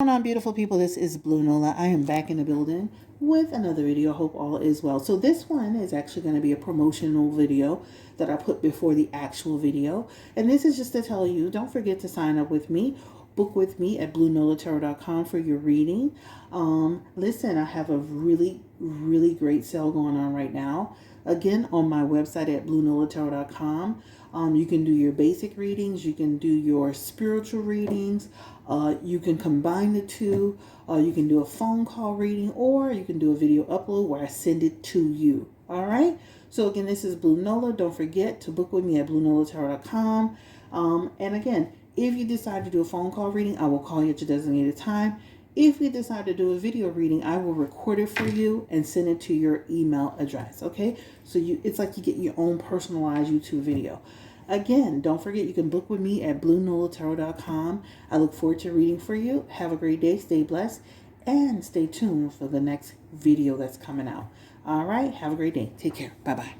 Going on, beautiful people? This is Blue Nola. I am back in the building with another video. Hope all is well. So this one is actually going to be a promotional video that I put before the actual video, and this is just to tell you, don't forget to sign up with me, book with me at bluenolatarot.com for your reading. Listen, I have a really great sale going on right now. Again, on my website at bluenolatarot.com. You can do your basic readings, you can do your spiritual readings, you can combine the two, you can do a phone call reading, or you can do a video upload where I send it to you. All right. So again, this is Blue Nola. Don't forget to book with me at bluenolatarot.com. And again, if you decide to do a phone call reading, I will call you at your designated time. If you decide to do a video reading, I will record it for you and send it to your email address. Okay, so it's like you get your own personalized YouTube video. Again, don't forget you can book with me at bluenolatarot.com. I look forward to reading for you. Have a great day. Stay blessed and stay tuned for the next video that's coming out. All right, have a great day. Take care. Bye-bye.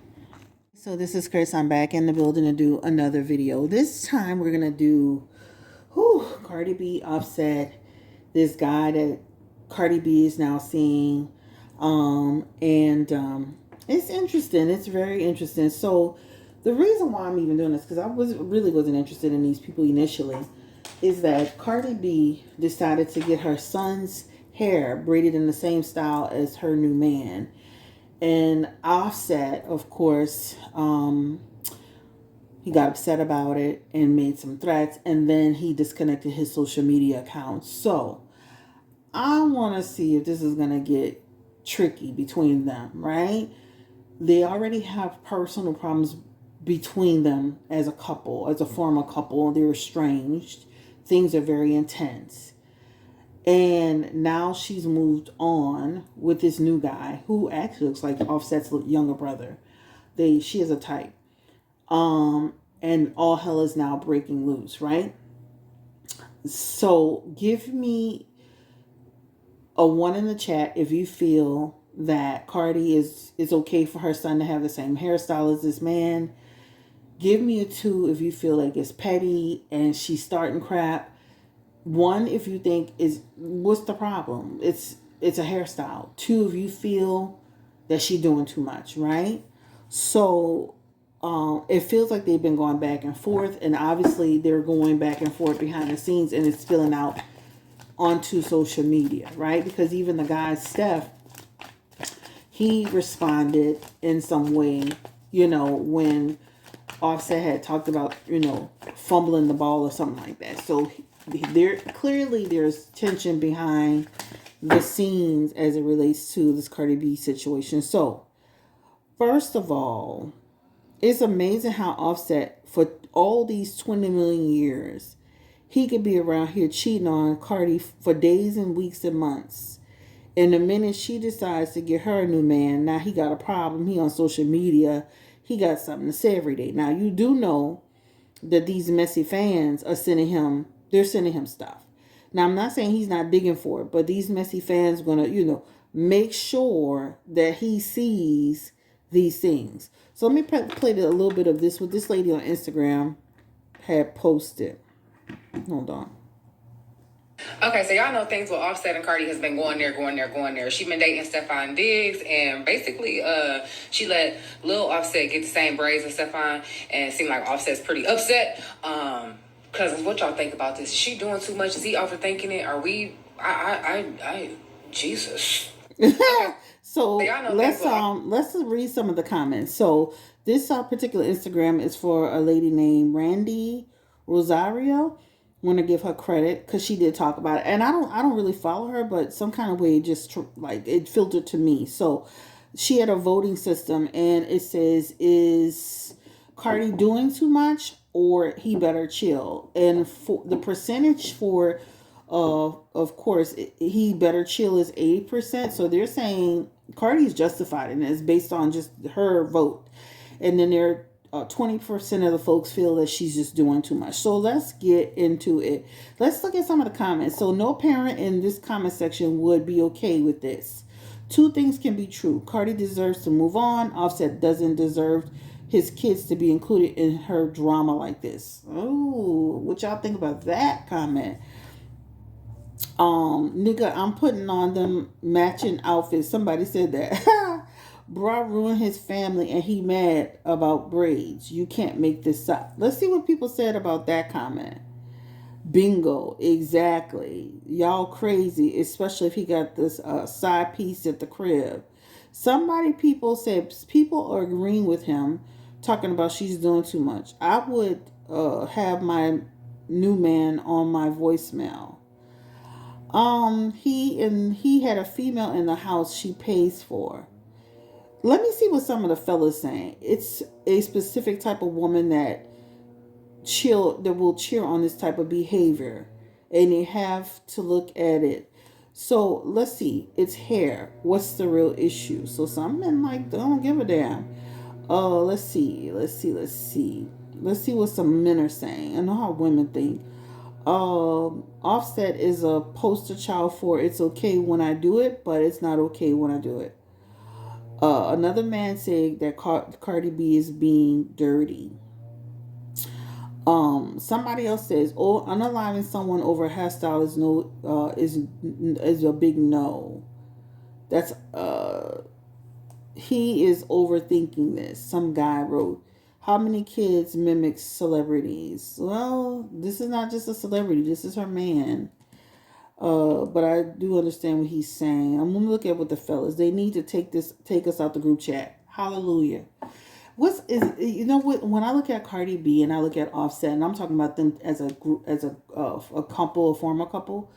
So this is Chris. I'm back in the building to do another video. This time we're going to do Cardi B, Offset, this guy that Cardi B is now seeing. It's interesting. It's very interesting. So the reason why I'm even doing this, because I wasn't interested in these people initially, is that Cardi B decided to get her son's hair braided in the same style as her new man. And Offset, of course, he got upset about it and made some threats, and then he disconnected his social media account. So I want to see if this is going to get tricky between them, right? They already have personal problems between them as a couple, as a former couple. They're estranged. Things are very intense. And now she's moved on with this new guy who actually looks like Offset's younger brother. She is a type. And all hell is now breaking loose, right? So give me a 1 in the chat if you feel that Cardi is okay for her son to have the same hairstyle as this man. Give me a 2 if you feel like it's petty and she's starting crap. 1 if you think what's the problem? It's a hairstyle. 2 if you feel that she's doing too much, right? So it feels like they've been going back and forth, and obviously they're going back and forth behind the scenes, and it's spilling out onto social media, right? Because even the guy, Steph, he responded in some way, when Offset had talked about, fumbling the ball or something like that. So there's tension behind the scenes as it relates to this Cardi B situation. So, first of all, it's amazing how Offset, for all these 20 million years, he could be around here cheating on Cardi for days and weeks and months. And the minute she decides to get her a new man, now he got a problem. He on social media. He got something to say every day. Now, you do know that these messy fans are sending him stuff. Now, I'm not saying he's not digging for it, but these messy fans are going to, make sure that he sees these things. So let me play a little bit of this, what this lady on Instagram had posted. Hold on. Okay, so y'all know things with Offset and Cardi has been going there. She been dating Stefon Diggs, and basically, she let Lil Offset get the same braids as Stefon, and it seemed like Offset's pretty upset. Cousins, what y'all think about this? Is she doing too much? Is he overthinking it? Are we? Jesus. Okay. So let's read some of the comments. So this particular Instagram is for a lady named Randy Rosario. Want to give her credit because she did talk about it, and I don't really follow her, but some kind of way just it filtered to me. So she had a voting system, and it says, is Cardi doing too much or he better chill? And for the percentage for of course he better chill is 80%. So they're saying Cardi's justified, and it's based on just her vote. And then there 20% of the folks feel that she's just doing too much. So let's get into it. Let's look at some of the comments. So no parent in this comment section would be okay with this. 2 things can be true. Cardi deserves to move on. Offset doesn't deserve his kids to be included in her drama like this. Oh, what y'all think about that comment? Nigga, I'm putting on them matching outfits. Somebody said that. Bra ruined his family and he mad about braids. You can't make this up. Let's see what people said about that comment. Bingo, exactly. Y'all crazy, especially if he got this side piece at the crib. People said people are agreeing with him, talking about she's doing too much. I would have my new man on my voicemail. He had a female in the house she pays for. Let me see what some of the fellas saying. It's a specific type of woman that will cheer on this type of behavior, and you have to look at it. So let's see. It's hair. What's the real issue? So some men like don't give a damn. Let's see. Let's see what some men are saying. I know how women think. Offset is a poster child for it's okay when I do it, but it's not okay when I do it. Another man said that Cardi B is being dirty. Somebody else says, "Oh, unaliving someone over a hairstyle is no is a big no." That's he is overthinking this. Some guy wrote, "How many kids mimic celebrities?" Well, this is not just a celebrity. This is her man. But I do understand what he's saying. I'm gonna look at what the fellas. They need to take us out the group chat. Hallelujah. What's is you know what? When I look at Cardi B and I look at Offset, and I'm talking about them as a group, as a couple, a former couple,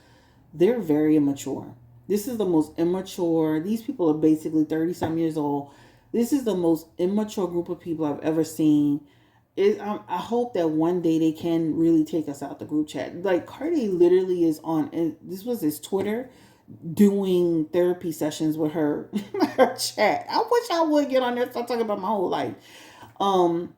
they're very immature. This is the most immature. These people are basically 30 some years old. This is the most immature group of people I've ever seen. I hope that one day they can really take us out the group chat. Like Cardi literally is on, and this was his Twitter, doing therapy sessions with her, her chat. I wish I would get on there and start talking about my whole life. Um,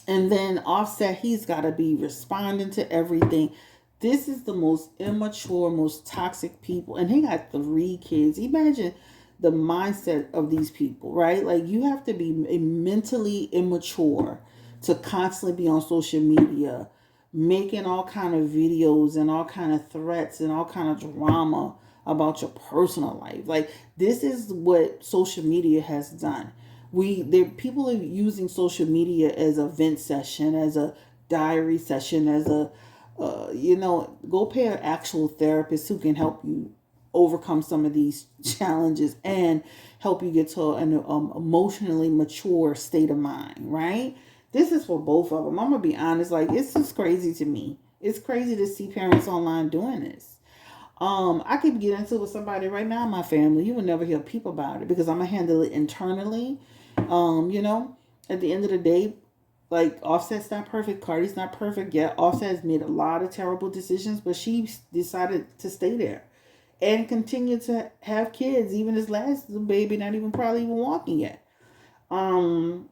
and then Offset, he's got to be responding to everything. This is the most immature, most toxic people, and he got 3 kids. Imagine the mindset of these people, right? Like you have to be mentally immature to constantly be on social media, making all kind of videos and all kind of threats and all kind of drama about your personal life. Like this is what social media has done. People are using social media as a vent session, as a diary session, as a go pay an actual therapist who can help you overcome some of these challenges and help you get to an emotionally mature state of mind, right? This is for both of them. I'm gonna be honest, like it's just crazy to me. It's crazy to see parents online doing this. I could get into it with somebody right now in my family. You will never hear a peep about it because I'm gonna handle it internally. You know, at the end of the day, like Offset's not perfect, Cardi's not perfect. Yeah, Offset has made a lot of terrible decisions, but she decided to stay there and continue to have kids. Even his last baby, not even probably even walking yet. Um,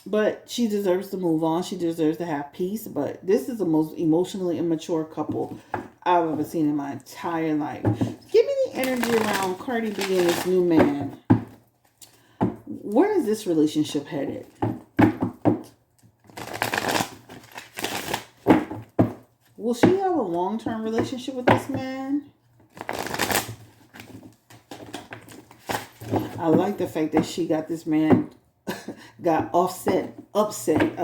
but she deserves to move on. She deserves to have peace. But this is the most emotionally immature couple I've ever seen in my entire life. Give me the energy around Cardi B and this new man. Where is this relationship headed? Will she have a long-term relationship with this man? I like the fact that she got this man got upset. I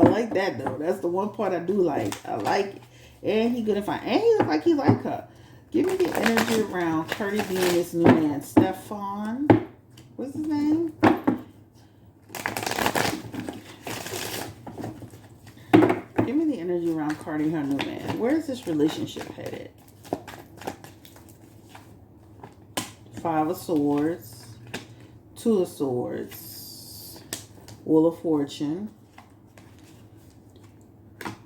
like that though. That's the one part I do like. I like it. And he good and fine. And he look like he like her. Give me the energy around Cardi B and this new man, Stefon. What's his name? Give me the energy around Cardi and her new man. Where is this relationship headed? 5 of Swords. 2 of Swords. Wheel of Fortune.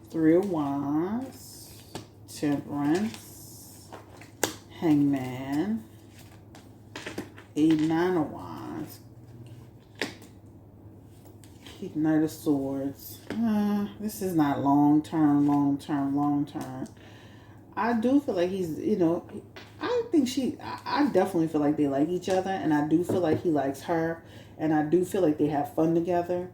3 of Wands. Temperance. Hangman. 8, 9 of Wands. Knight of Swords. This is not long term. I do feel like he's, I definitely feel like they like each other, and I do feel like he likes her, and I do feel like they have fun together.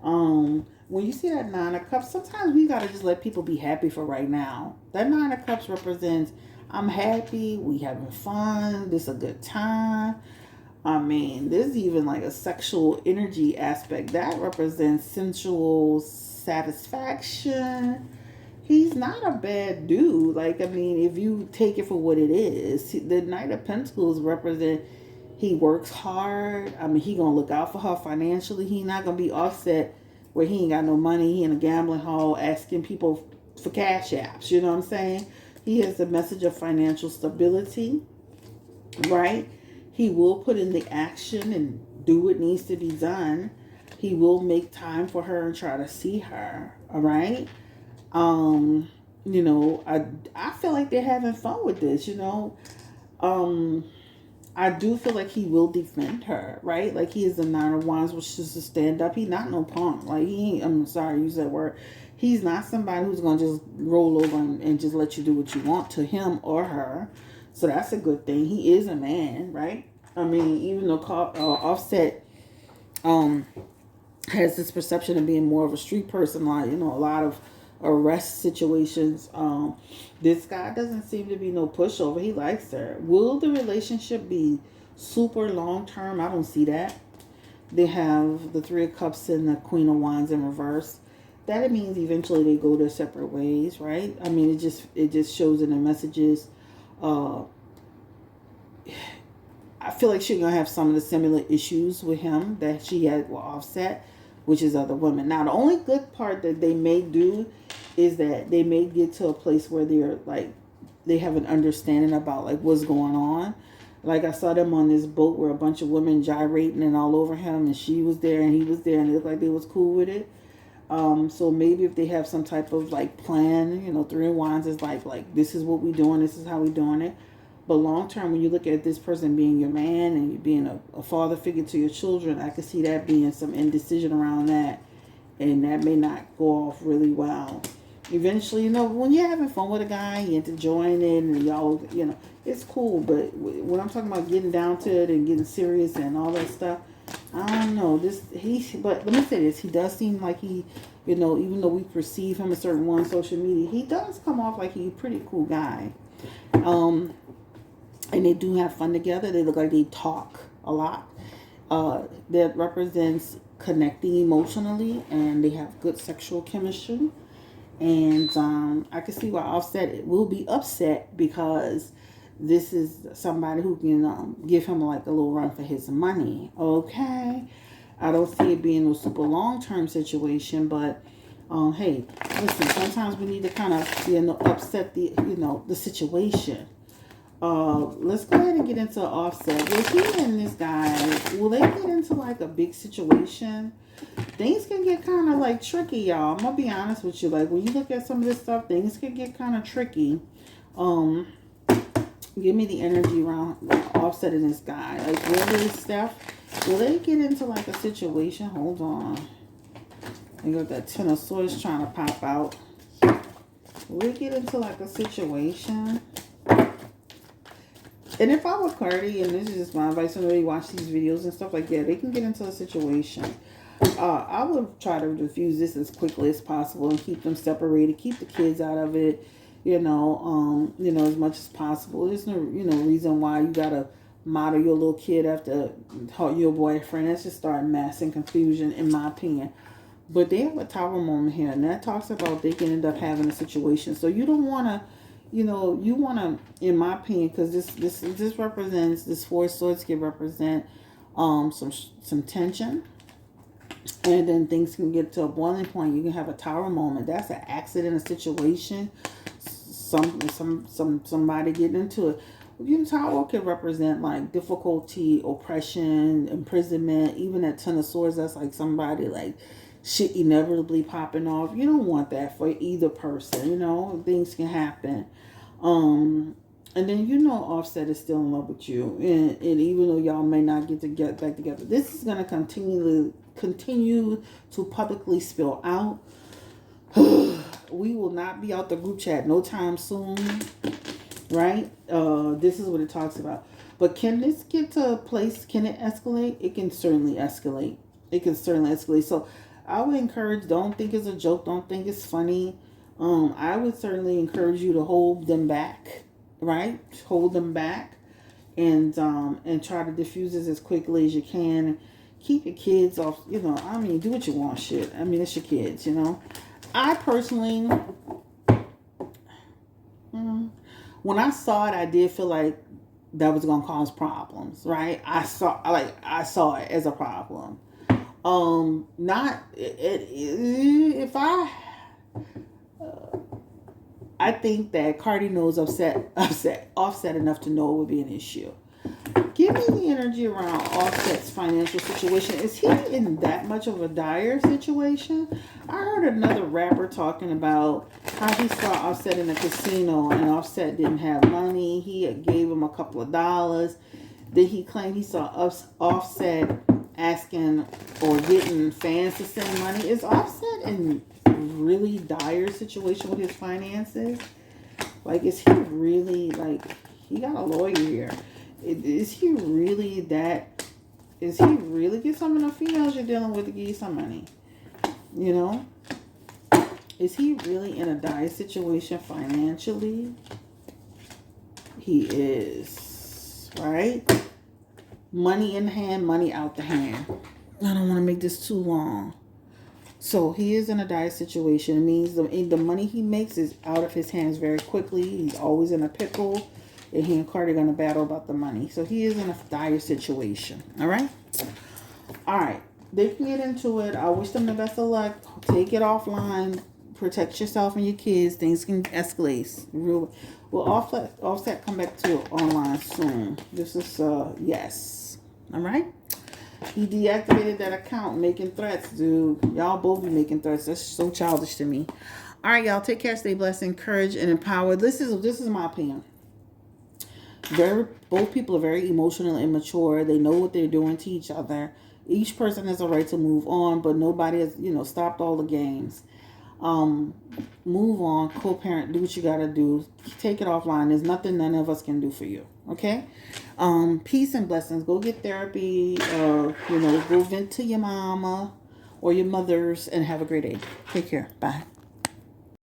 When you see that 9 of Cups, sometimes we gotta just let people be happy for right now. That 9 of Cups represents, I'm happy. We having fun. This a good time. I mean, there's even like a sexual energy aspect that represents sensual satisfaction. He's not a bad dude. Like, I mean, if you take it for what it is, the Knight of Pentacles represent he works hard. I mean, he gonna look out for her financially. He not gonna be offset where he ain't got no money. He in a gambling hall asking people for cash apps. You know what I'm saying? He has a message of financial stability, right? He will put in the action and do what needs to be done. He will make time for her and try to see her. All right. Um, I feel like they're having fun with this. Um, I do feel like he will defend her, right? Like he is the Nine of Wands, which is to stand up. He not no punk. Like he ain't, I'm sorry, use that word. He's not somebody who's gonna just roll over and just let you do what you want to him or her. So that's a good thing. He is a man, right? I mean, even though Offset um has this perception of being more of a street person, like a lot of arrest situations. This guy doesn't seem to be no pushover. He likes her. Will the relationship be super long term? I don't see that. They have the Three of Cups and the Queen of Wands in reverse. That it means eventually they go their separate ways, right? I mean, it just shows in the messages. Uh, I feel like she's gonna have some of the similar issues with him that she had with Offset, which is other women. Now, the only good part that they may do is that they may get to a place where they're like they have an understanding about like what's going on. Like I saw them on this boat where a bunch of women gyrating and all over him, and she was there and he was there, and it looked like they was cool with it. So maybe if they have some type of like plan, Three of Wands is like this is what we doing, this is how we doing it. But long term, when you look at this person being your man and you being a father figure to your children, I could see that being some indecision around that, and that may not go off really well. Eventually, when you're having fun with a guy, you enjoying it, and y'all, it's cool. But when I'm talking about getting down to it and getting serious and all that stuff, I don't know. But let me say this: he does seem like he, even though we perceive him a certain way on social media, he does come off like he's a pretty cool guy. And they do have fun together. They look like they talk a lot. That represents connecting emotionally, and they have good sexual chemistry. And I can see why Offset will be upset because this is somebody who can give him like a little run for his money. Okay, I don't see it being a super long term situation, but hey, listen. Sometimes we need to kind of upset the situation. Let's go ahead and get into Offset. Will he and this guy, will they get into like a big situation? Things can get kind of like tricky, y'all. I'm gonna be honest with you. Like when you look at some of this stuff, things can get kind of tricky. Um, Give me the energy around Offset and this guy. Like will Steph, will they get into like a situation? Hold on. You got that Ten of Swords trying to pop out. Will they get into like a situation? And if I were Cardi, and this is just my advice, when they watch these videos and stuff like that, they can get into a situation. I would try to diffuse this as quickly as possible and keep them separated, keep the kids out of it, as much as possible. There's no, reason why you gotta model your little kid after your boyfriend. That's just starting mass and confusion, in my opinion. But they have a tower moment here, and that talks about they can end up having a situation. So you don't want to. You want to, in my opinion, because this represents, this Four of Swords can represent some tension, and then things can get to a boiling point. You can have a tower moment. That's an accident, a situation, somebody getting into it. Tower can represent like difficulty, oppression, imprisonment. Even at Ten of Swords, that's like somebody like shit inevitably popping off. You don't want that for either person. Things can happen. And then Offset is still in love with you, and even though y'all may not get back together, this is gonna continue to publicly spill out. We will not be out the group chat no time soon, right? This is what it talks about. But can this get to a place? Can it escalate? It can certainly escalate. So I would encourage, don't think it's a joke. Don't think it's funny. I would certainly encourage you to hold them back right? Hold them back, and try to diffuse this as quickly as you can. Keep your kids off. I mean, do what you want. Shit. I mean, it's your kids. I personally, when I saw it, I did feel like that was gonna cause problems, right? I saw it as a problem. Not it, if I think that Cardi knows Offset enough to know it would be an issue. Give me the energy around Offset's financial situation. Is he in that much of a dire situation? I heard another rapper talking about how he saw Offset in a casino and Offset didn't have money. He gave him a couple of dollars. Then he claimed he saw Offset asking or getting fans to send money. Is Offset in really dire situation with his finances? Like, is he really, like, he got a lawyer here. Is he really that? Is he really get some of the females you're dealing with to give you some money? Is he really in a dire situation financially? He is, right? Money in hand, money out the hand. I don't want to make this too long. So he is in a dire situation. It means the money he makes is out of his hands very quickly. He's always in a pickle. And he and Cardi are going to battle about the money. So he is in a dire situation. All right? All right. They can get into it. I wish them the best of luck. Take it offline. Protect yourself and your kids. Things can escalate. Will Offset come back to online soon? This is, yes. All right? He deactivated that account, making threats, dude. Y'all both be making threats. That's so childish to me. All right, y'all. Take care. Stay blessed, encouraged, and empowered. This is my opinion. Both people are very emotional and immature. They know what they're doing to each other. Each person has a right to move on, but nobody has, stopped all the games. Move on, co-parent, do what you gotta do. Take it offline. There's nothing none of us can do for you. Okay? Peace and blessings. Go get therapy. Go vent to your mama or your mothers and have a great day. Take care. Bye.